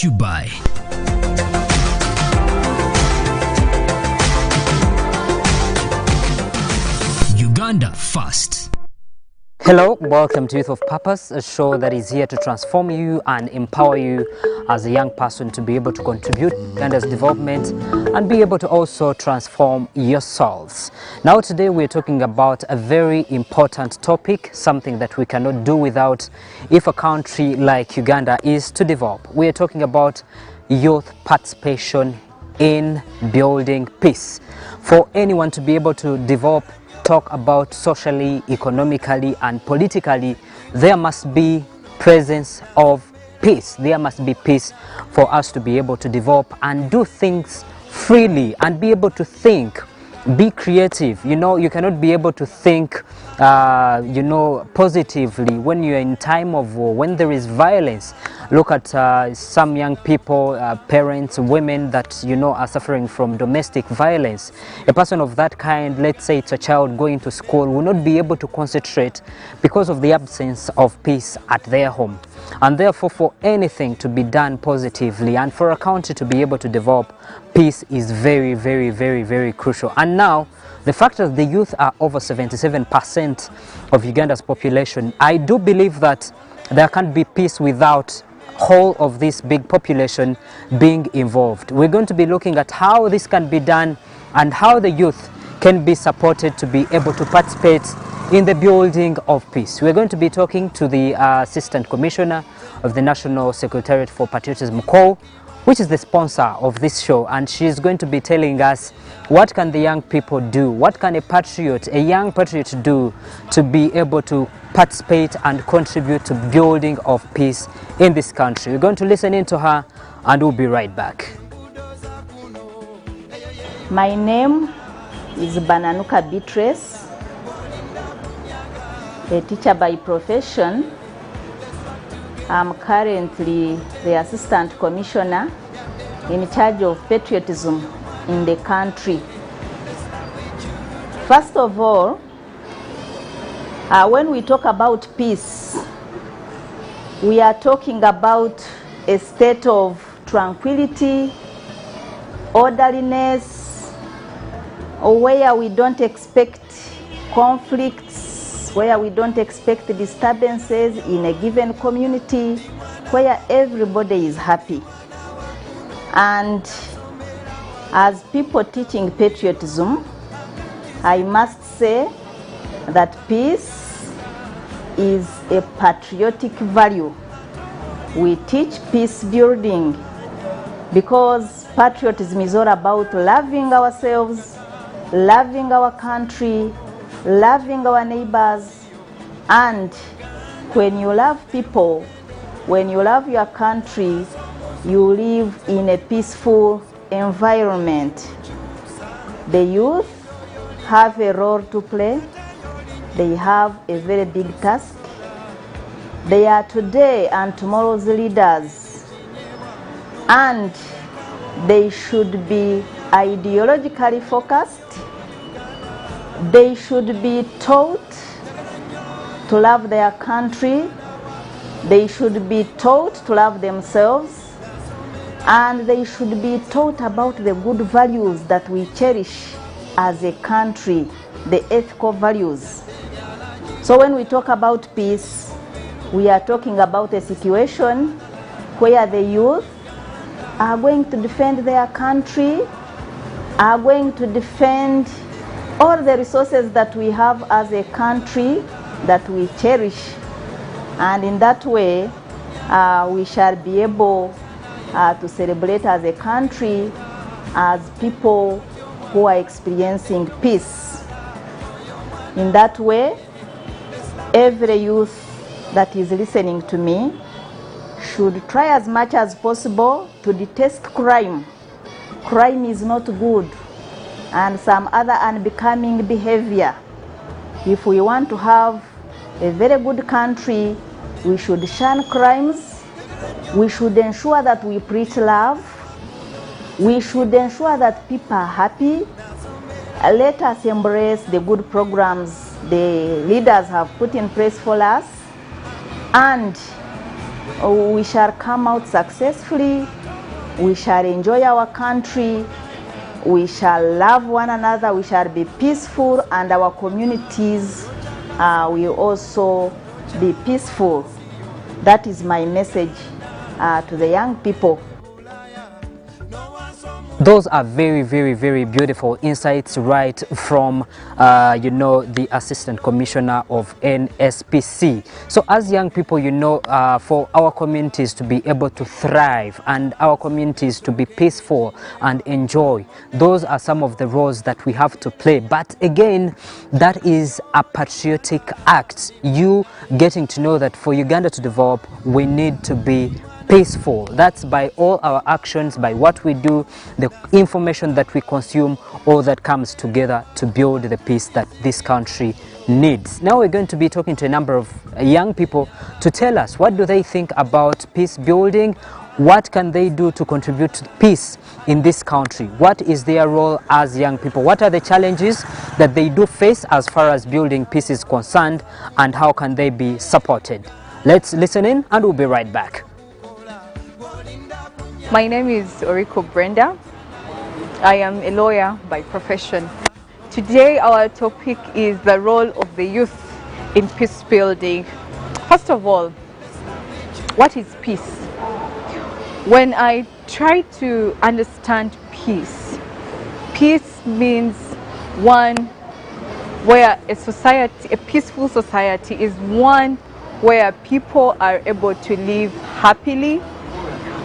You buy. Uganda first. Hello, welcome to Youth of Purpose, a show that is here to transform you and empower you as a young person to be able to contribute to Uganda's development and be able to also transform yourselves. Now today we're talking about a very important topic, something that we cannot do without if a country like Uganda is to develop. We're talking about youth participation in building peace. For anyone to be able to develop, talk about socially, economically and politically, there must be presence of peace. There must be peace for us to be able to develop and do things freely and be able to think, be creative. You know, you cannot be able to think positively when you're in time of war, when there is violence. Look at some young people, parents, women that are suffering from domestic violence. A person of that kind, let's say it's a child going to school, will not be able to concentrate because of the absence of peace at their home. And therefore, for anything to be done positively and for a country to be able to develop, peace is very, very, very, very crucial. And now, the fact that the youth are over 77% of Uganda's population, I do believe that there can't be peace without whole of this big population being involved. We're going to be looking at how this can be done and how the youth can be supported to be able to participate in the building of peace. We're going to be talking to the Assistant Commissioner of the National Secretariat for Patriotism, which is the sponsor of this show, and she's going to be telling us what can the young people do, what can a young patriot do to be able to participate and contribute to building of peace in this country. We're going to listen in to her and we'll be right back. My name is Bananuka Beatrice, a teacher by profession. I'm currently the Assistant Commissioner in charge of patriotism in the country. First of all, when we talk about peace, we are talking about a state of tranquility, orderliness, where we don't expect conflicts, where we don't expect disturbances in a given community, where everybody is happy. And as people teaching patriotism, I must say that peace is a patriotic value. We teach peace building because patriotism is all about loving ourselves, loving our country, loving our neighbors. And when you love people, when you love your country, you live in a peaceful environment. The youth have a role to play. They have a very big task. They are today and tomorrow's leaders, and they should be ideologically focused. They should be taught to love their country. They should be taught to love themselves, and they should be taught about the good values that we cherish as a country, the ethical values. So when we talk about peace, we are talking about a situation where the youth are going to defend their country, are going to defend all the resources that we have as a country that we cherish. And in that way, we shall be able to celebrate as a country, as people who are experiencing peace. In that way, every youth that is listening to me should try as much as possible to detest crime. Crime is not good, and some other unbecoming behavior. If we want to have a very good country, we should shun crimes. We should ensure that we preach love. We should ensure that people are happy. Let us embrace the good programs the leaders have put in place for us, and we shall come out successfully, we shall enjoy our country, we shall love one another, we shall be peaceful, and our communities will also be peaceful. That is my message to the young people. Those are very, very, very beautiful insights right from, the Assistant Commissioner of NSPC. So as young people, for our communities to be able to thrive and our communities to be peaceful and enjoy, those are some of the roles that we have to play. But again, that is a patriotic act. You getting to know that for Uganda to develop, we need to be peaceful. That's by all our actions, by what we do, the information that we consume, all that comes together to build the peace that this country needs. Now we're going to be talking to a number of young people to tell us what do they think about peace building, what can they do to contribute to peace in this country, what is their role as young people, what are the challenges that they do face as far as building peace is concerned, and how can they be supported. Let's listen in and we'll be right back. My name is Oriko Brenda. I am a lawyer by profession. Today our topic is the role of the youth in peace building. First of all, what is peace? When I try to understand peace, peace means one where a peaceful society is one where people are able to live happily,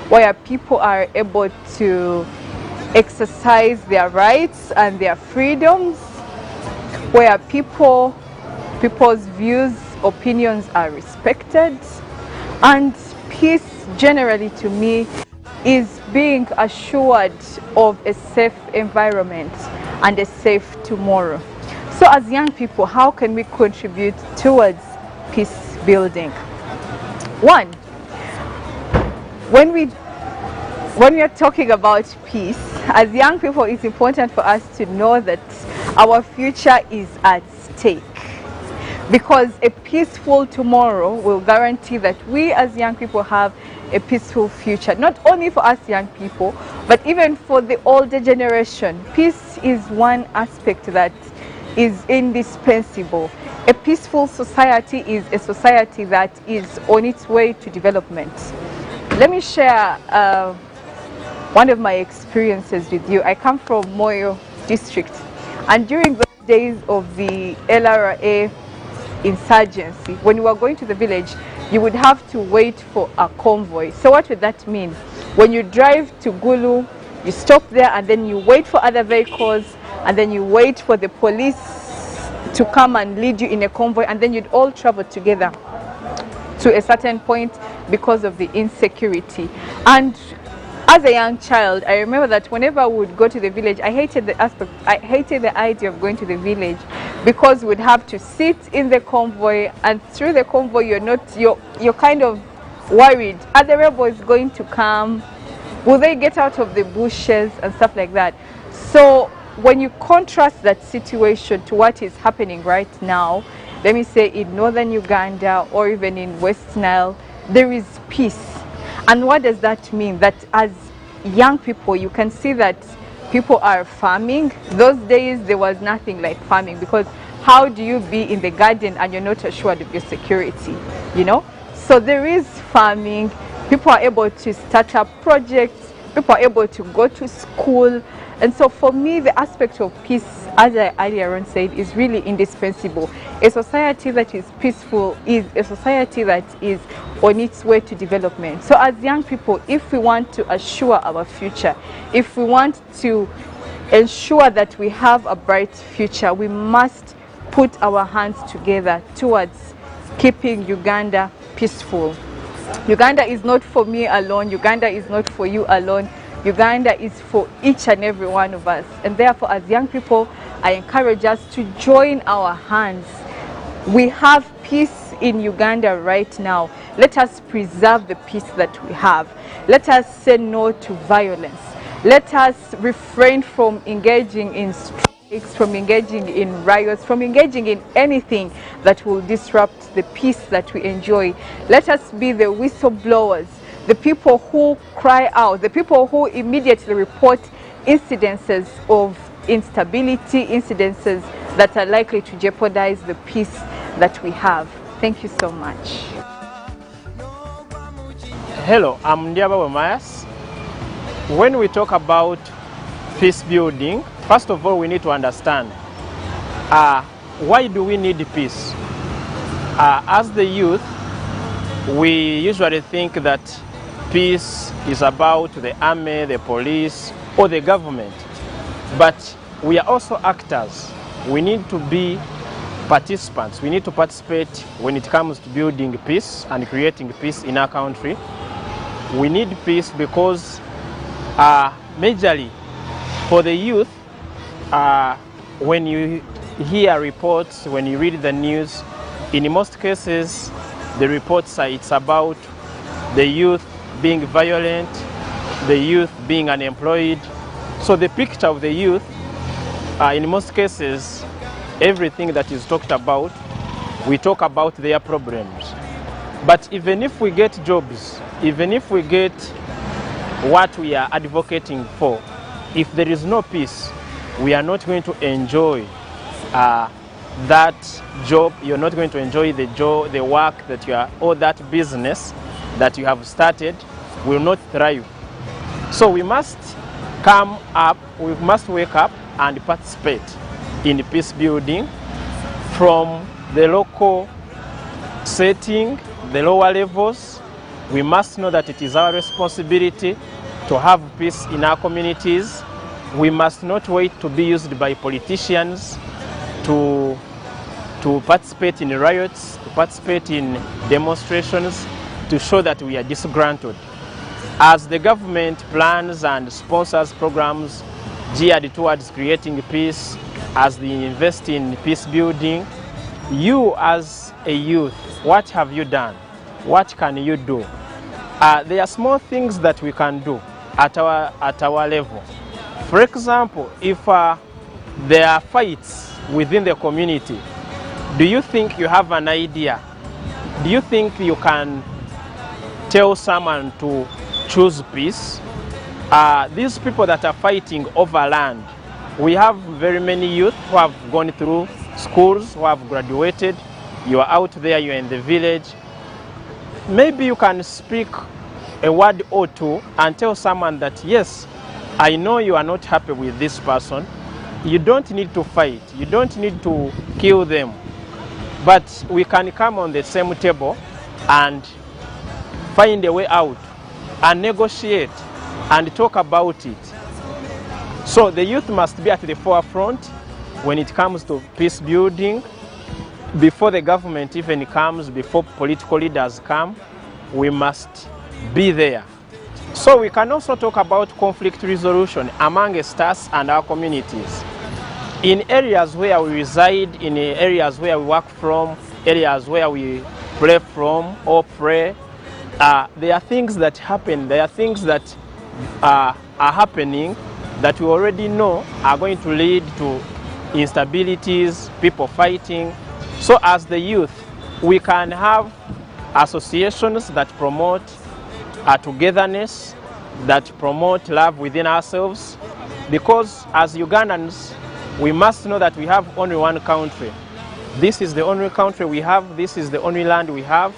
where people are able to exercise their rights and their freedoms, where people's views, opinions are respected. And peace generally to me is being assured of a safe environment and a safe tomorrow. So as young people, how can we contribute towards peace building? One, when we are talking about peace, as young people, it's important for us to know that our future is at stake, because a peaceful tomorrow will guarantee that we as young people have a peaceful future, not only for us young people, but even for the older generation. Peace is one aspect that is indispensable. A peaceful society is a society that is on its way to development. Let me share one of my experiences with you. I come from Moyo district, and during those days of the LRA insurgency, when you were going to the village, you would have to wait for a convoy. So what would that mean? When you drive to Gulu, you stop there and then you wait for other vehicles, and then you wait for the police to come and lead you in a convoy, and then you'd all travel together to a certain point because of the insecurity. And as a young child, I remember that whenever I would go to the village, I hated the idea of going to the village, because we'd have to sit in the convoy, and through the convoy you're kind of worried. Are the rebels going to come? Will they get out of the bushes and stuff like that? So when you contrast that situation to what is happening right now, let me say in northern Uganda or even in West Nile, there is peace. And what does that mean? That as young people, you can see that people are farming. Those days there was nothing like farming, because how do you be in the garden and you're not assured of your security, So there is farming. People are able to start up projects. People are able to go to school. And so for me, the aspect of peace, as I earlier on said, is really indispensable. A society that is peaceful is a society that is on its way to development. So as young people, if we want to assure our future, if we want to ensure that we have a bright future, we must put our hands together towards keeping Uganda peaceful. Uganda is not for me alone. Uganda is not for you alone. Uganda is for each and every one of us. And therefore, as young people, I encourage us to join our hands. We have peace in Uganda right now. Let us preserve the peace that we have. Let us say no to violence. Let us refrain from engaging in strife from engaging in riots, from engaging in anything that will disrupt the peace that we enjoy. Let us be the whistleblowers, the people who cry out, the people who immediately report incidences of instability, incidences that are likely to jeopardize the peace that we have. Thank you so much. Hello, I'm Ndiaba Mayas. When we talk about peace building, first of all, we need to understand why do we need peace? As the youth, we usually think that peace is about the army, the police, or the government. But we are also actors. We need to be participants. We need to participate when it comes to building peace and creating peace in our country. We need peace because majorly for the youth, when you hear reports, when you read the news, in most cases the reports are it's about the youth being violent, the youth being unemployed. So the picture of the youth, in most cases, everything that is talked about, we talk about their problems. But even if we get jobs, even if we get what we are advocating for, if there is no peace, we are not going to enjoy that job. You're not going to enjoy the job, the work that you are, or that business that you have started will not thrive. So we must come up, we must wake up and participate in peace building from the local setting, the lower levels. We must know that it is our responsibility to have peace in our communities. We must not wait to be used by politicians to participate in riots, to participate in demonstrations, to show that we are disgruntled. As the government plans and sponsors programs geared towards creating peace, as they invest in peace building, you as a youth, what have you done? What can you do? There are small things that we can do at our level. For example, if there are fights within the community, do you think you have an idea? Do you think you can tell someone to choose peace? These people that are fighting over land, we have very many youth who have gone through schools, who have graduated. You are out there, you are in the village. Maybe you can speak a word or two and tell someone that, yes, I know you are not happy with this person. You don't need to fight. You don't need to kill them. But we can come on the same table and find a way out and negotiate and talk about it. So the youth must be at the forefront when it comes to peace building. Before the government even comes, before political leaders come, we must be there. So we can also talk about conflict resolution amongst us and our communities. In areas where we reside, in areas where we work from, areas where we play from or pray, there are things that happen, there are things that are happening that we already know are going to lead to instabilities, people fighting. So as the youth, we can have associations that promote togetherness, that promote love within ourselves, because as Ugandans, we must know that we have only one country. This is the only country we have, this is the only land we have.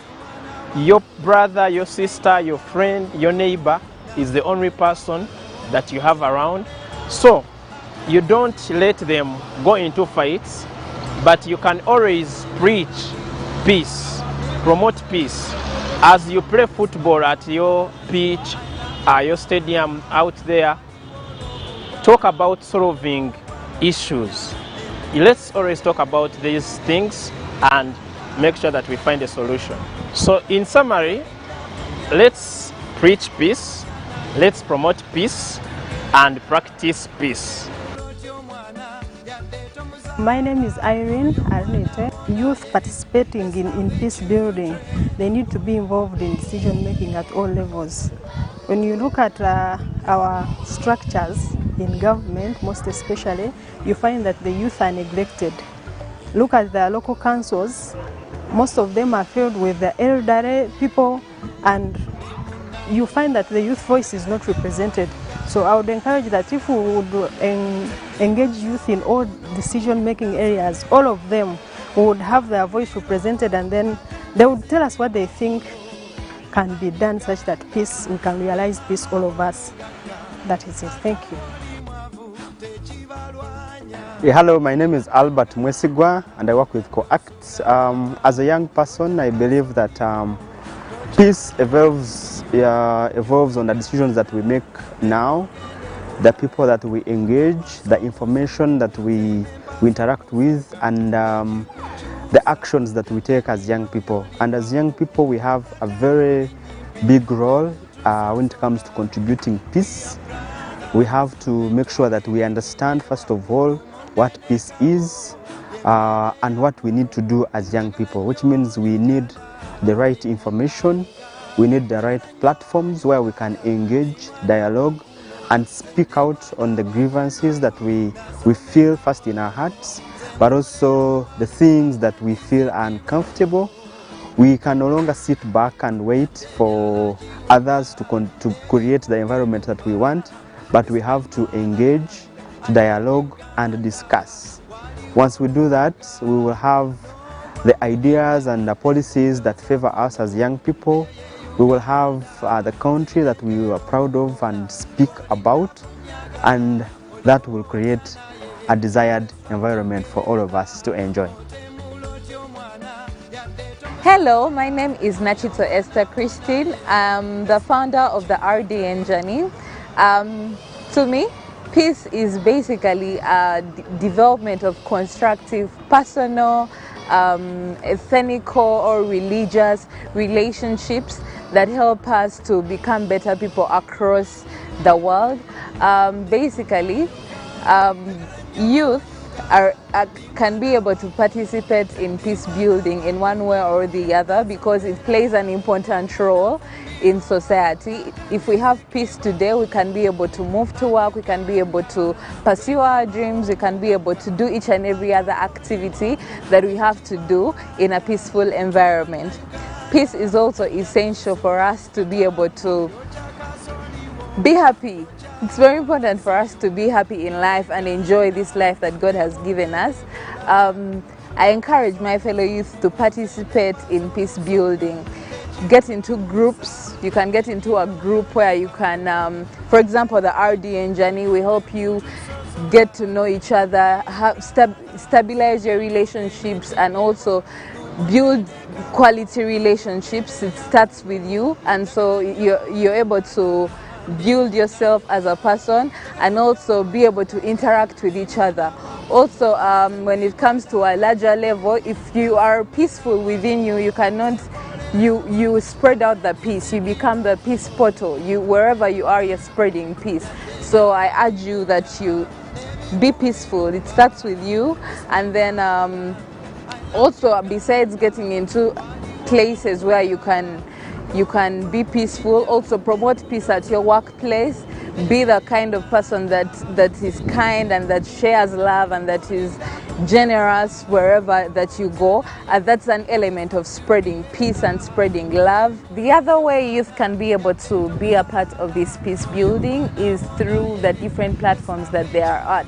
Your brother, your sister, your friend, your neighbor is the only person that you have around. So you don't let them go into fights, but you can always preach peace, promote peace. As you play football at your pitch, your stadium out there, talk about solving issues. Let's always talk about these things and make sure that we find a solution. So in summary, let's preach peace, let's promote peace, and practice peace. My name is Irene Arnete. Youth participating in peace building, they need to be involved in decision making at all levels. When you look at our structures, in government, most especially, you find that the youth are neglected. Look at the local councils, most of them are filled with the elderly people, and you find that the youth voice is not represented. So I would encourage that if we would engage youth in all decision-making areas, all of them would have their voice represented, and then they would tell us what they think can be done such that peace, we can realize peace, all of us. That is it. Thank you. Hello, my name is Albert Mwesigwa and I work with COACT. As a young person, I believe that peace evolves on the decisions that we make now, the people that we engage, the information that we interact with, and the actions that we take as young people. And as young people, we have a very big role when it comes to contributing peace. We have to make sure that we understand, first of all, what peace is and what we need to do as young people, which means we need the right information, we need the right platforms where we can engage, dialogue, and speak out on the grievances that we feel first in our hearts, but also the things that we feel uncomfortable. We can no longer sit back and wait for others to create the environment that we want, but we have to engage, dialogue, and discuss. Once we do that, we will have the ideas and the policies that favor us as young people. We will have the country that we are proud of and speak about, and that will create a desired environment for all of us to enjoy. Hello, my name is Nachito Esther Christine. I'm the founder of the RDN Journey. To me, peace is basically a development of constructive, personal, ethnical or religious relationships that help us to become better people across the world. Basically, youth can be able to participate in peace building in one way or the other because it plays an important role in society. If we have peace today, we can be able to move to work, we can be able to pursue our dreams, we can be able to do each and every other activity that we have to do in a peaceful environment. Peace is also essential for us to be able to be happy. It's very important for us to be happy in life and enjoy this life that God has given us. I encourage my fellow youth to participate in peace building. Get into groups. You can get into a group where you can, for example, the RDN Journey will help you get to know each other, stabilize your relationships, and also build quality relationships. It starts with you, and so you're able to build yourself as a person and also be able to interact with each other. Also, when it comes to a larger level, if you are peaceful within you, you cannot you spread out the peace. You become the peace portal. Wherever you are, you're spreading peace. So I urge you that you be peaceful. It starts with you, and then also besides getting into places where you can be peaceful, also promote peace at your workplace. Be the kind of person that is kind and that shares love and that is generous wherever that you go. That's an element of spreading peace and spreading love. The other way youth can be able to be a part of this peace building is through the different platforms that they are at.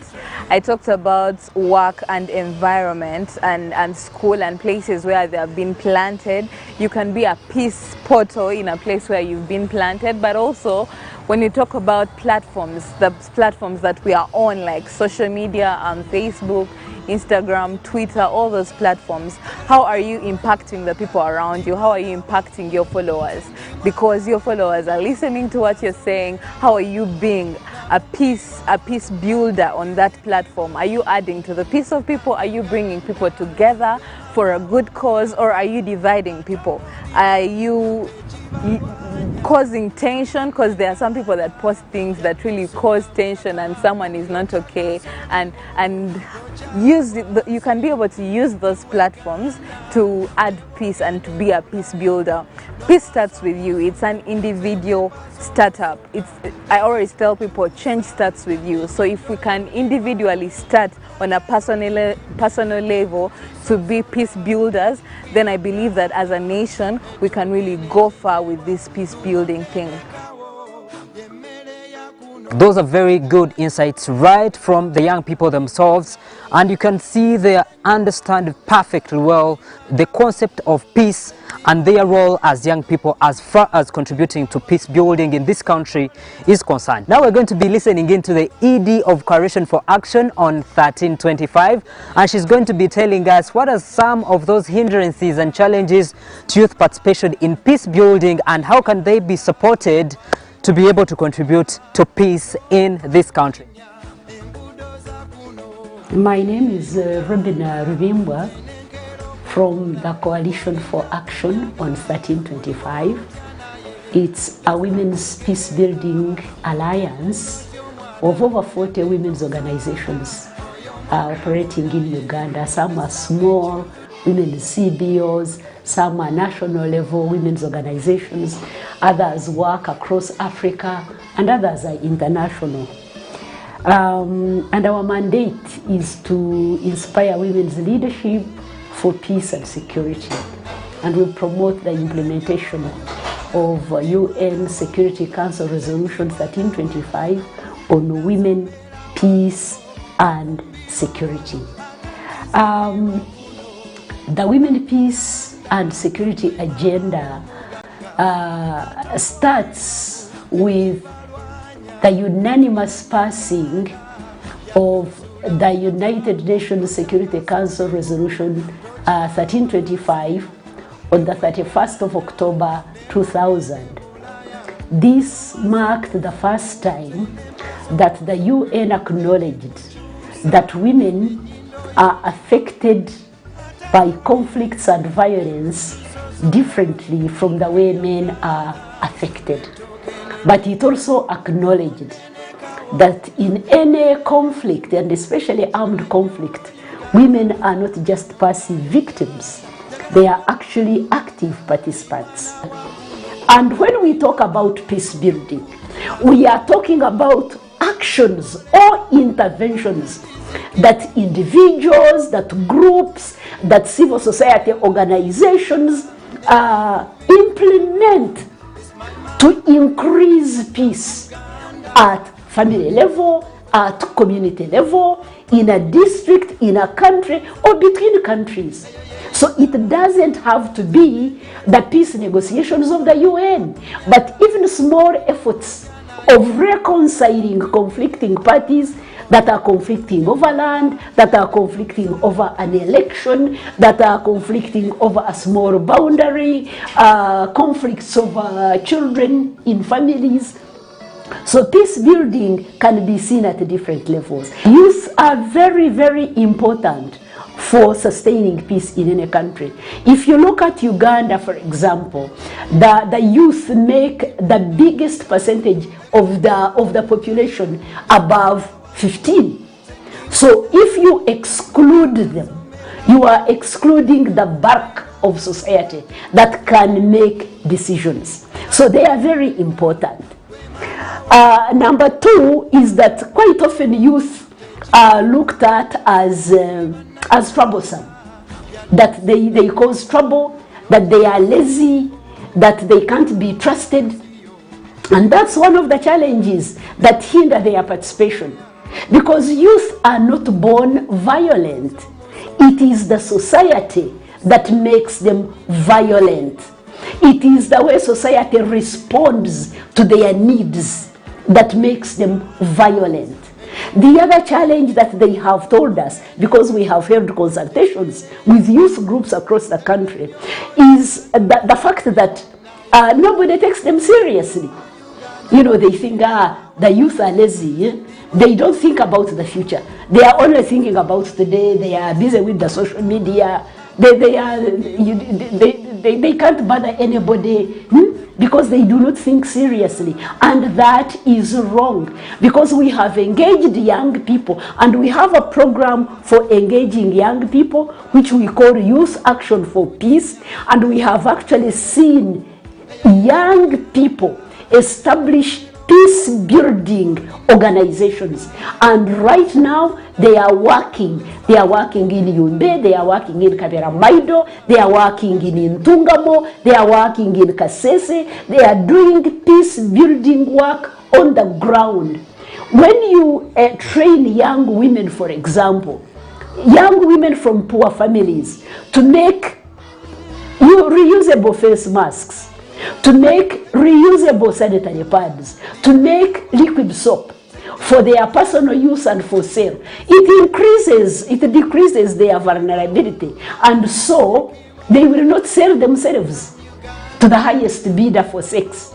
I talked about work and environment and school and places where they have been planted. You can be a peace portal in a place where you've been planted, but also when you talk about platforms, the platforms that we are on, like social media, Facebook, Instagram, Twitter, all those platforms, how are you impacting the people around you? How are you impacting your followers? Because your followers are listening to what you're saying. How are you being a peace builder on that platform? Are you adding to the peace of people? Are you bringing people together for a good cause, or are you dividing people? Are you causing tension? Because there are some people that post things that really cause tension and someone is not okay, and you can be able to use those platforms to add peace and to be a peace builder. Peace starts with you. It's an individual startup. I always tell people, change starts with you. So if we can individually start on a personal level to be peace builders, then I believe that as a nation we can really go far with this peace building thing. Those are very good insights right from the young people themselves, and you can see they understand perfectly well the concept of peace and their role as young people as far as contributing to peace building in this country is concerned. Now we're going to be listening into the ED of Coalition for Action on 1325, and she's going to be telling us what are some of those hindrances and challenges to youth participation in peace building and how can they be supported to be able to contribute to peace in this country. My name is Robina Rubimbwa from the Coalition for Action on 1325. It's a women's peace building alliance of over 40 women's organizations operating in Uganda. Some are small women's CBOs, some are national level women's organizations, others work across Africa, and others are international. And our mandate is to inspire women's leadership for peace and security. And we promote the implementation of UN Security Council Resolution 1325 on women, peace, and security. The Women, Peace and Security agenda starts with the unanimous passing of the United Nations Security Council Resolution 1325 on the 31st of October 2000. This marked the first time that the UN acknowledged that women are affected by conflicts and violence differently from the way men are affected. But it also acknowledged that in any conflict, and especially armed conflict, women are not just passive victims, they are actually active participants. And when we talk about peace building, we are talking about actions or interventions that individuals, that groups, that civil society organizations implement to increase peace at family level, at community level, in a district, in a country, or between countries. So it doesn't have to be the peace negotiations of the UN, but even small efforts of reconciling conflicting parties that are conflicting over land, that are conflicting over an election, that are conflicting over a small boundary, conflicts over children in families. So peace building can be seen at different levels. Youth are very, very important for sustaining peace in any country. If you look at Uganda, for example, the youth make the biggest percentage of the population above 15. So if you exclude them, you are excluding the bulk of society that can make decisions. So they are very important. Number two is that quite often youth are looked at as troublesome, that they cause trouble, that they are lazy, that they can't be trusted. And that's one of the challenges that hinder their participation. Because youth are not born violent. It is the society that makes them violent. It is the way society responds to their needs that makes them violent. The other challenge that they have told us, because we have held consultations with youth groups across the country, is the fact that nobody takes them seriously. You know, they think, the youth are lazy. Eh? They don't think about the future. They are only thinking about today. They are busy with the social media. They can't bother anybody because they do not think seriously. And that is wrong, because we have engaged young people, and we have a program for engaging young people, which we call Youth Action for Peace. And we have actually seen young people establish peace building organizations, and right now they are working in Yumbe, they are working in Kabera Maido, they are working in Ntungamo, they are working in Kasese. They are doing peace building work on the ground. When you train young women, for example, young women from poor families, to make reusable face masks, to make reusable sanitary pads, to make liquid soap for their personal use and for sale, it decreases their vulnerability, and so they will not sell themselves to the highest bidder for sex.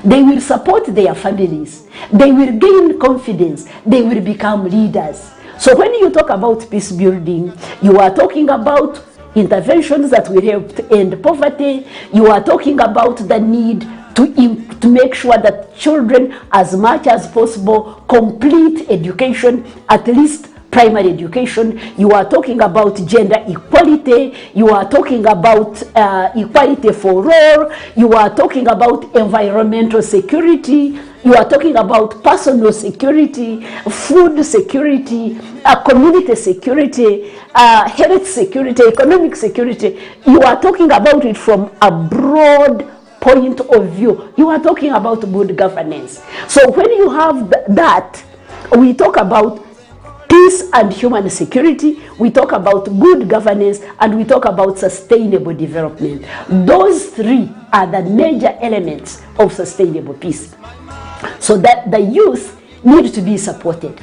They will support their families, they will gain confidence, they will become leaders. So when you talk about peace building, you are talking about interventions that will help to end poverty. You are talking about the need to make sure that children, as much as possible, complete education, at least primary education. You are talking about gender equality. You are talking about equality for all. You are talking about environmental security. You are talking about personal security, food security, community security, health security, economic security. You are talking about it from a broad point of view. You are talking about good governance. So when you have that, we talk about peace and human security, we talk about good governance, and we talk about sustainable development. Those three are the major elements of sustainable peace. So that the youth need to be supported.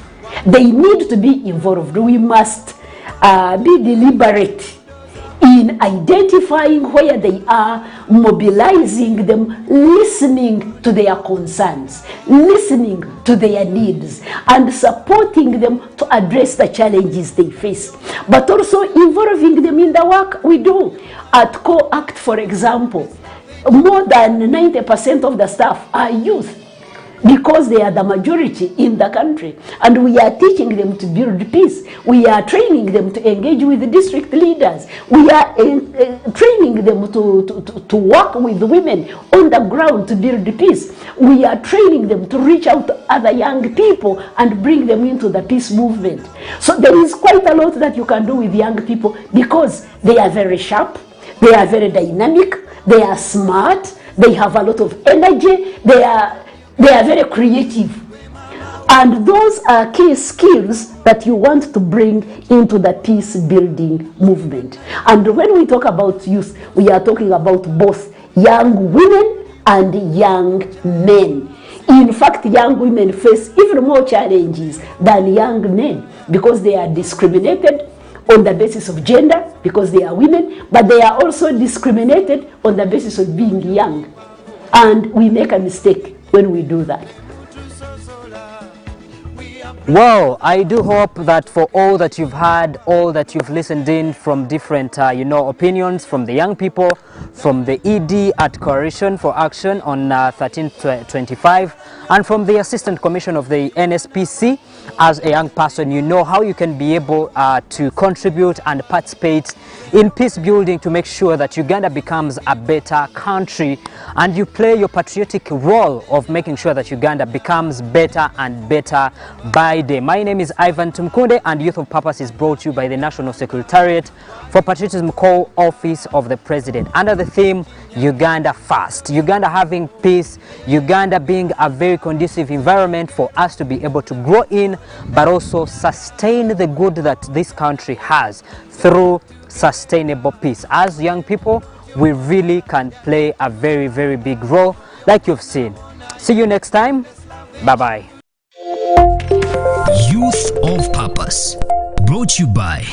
They need to be involved. We must be deliberate in identifying where they are, mobilizing them, listening to their concerns, listening to their needs, and supporting them to address the challenges they face, but also involving them in the work we do. At COACT, for example, more than 90% of the staff are youth, because they are the majority in the country, and we are teaching them to build peace. We are training them to engage with the district leaders. We are training them to work with women on the ground to build peace. We are training them to reach out to other young people and bring them into the peace movement. So there is quite a lot that you can do with young people, because they are very sharp, they are very dynamic, they are smart, they have a lot of energy, they are very creative. And those are key skills that you want to bring into the peace building movement. And when we talk about youth, we are talking about both young women and young men. In fact, young women face even more challenges than young men, because they are discriminated on the basis of gender, because they are women, but they are also discriminated on the basis of being young. And we make a mistake when we do that. Well, I do hope that for all that you've heard, all that you've listened in from different, opinions from the young people, from the ED at Coalition for Action on 1325, and from the Assistant Commission of the NSPC, as a young person, you know how you can be able to contribute and participate in peace building to make sure that Uganda becomes a better country, and you play your patriotic role of making sure that Uganda becomes better and better by day. My name is Ivan Tumkunde, and Youth of Purpose is brought to you by the National Secretariat for Patriotism Call Office of the President, under the theme Uganda First. Uganda having peace, Uganda being a very conducive environment for us to be able to grow in, but also sustain the good that this country has through sustainable peace. As young people, we really can play a very, very big role, like you've seen. See you next time. Bye-bye. Youth of Purpose, brought to you by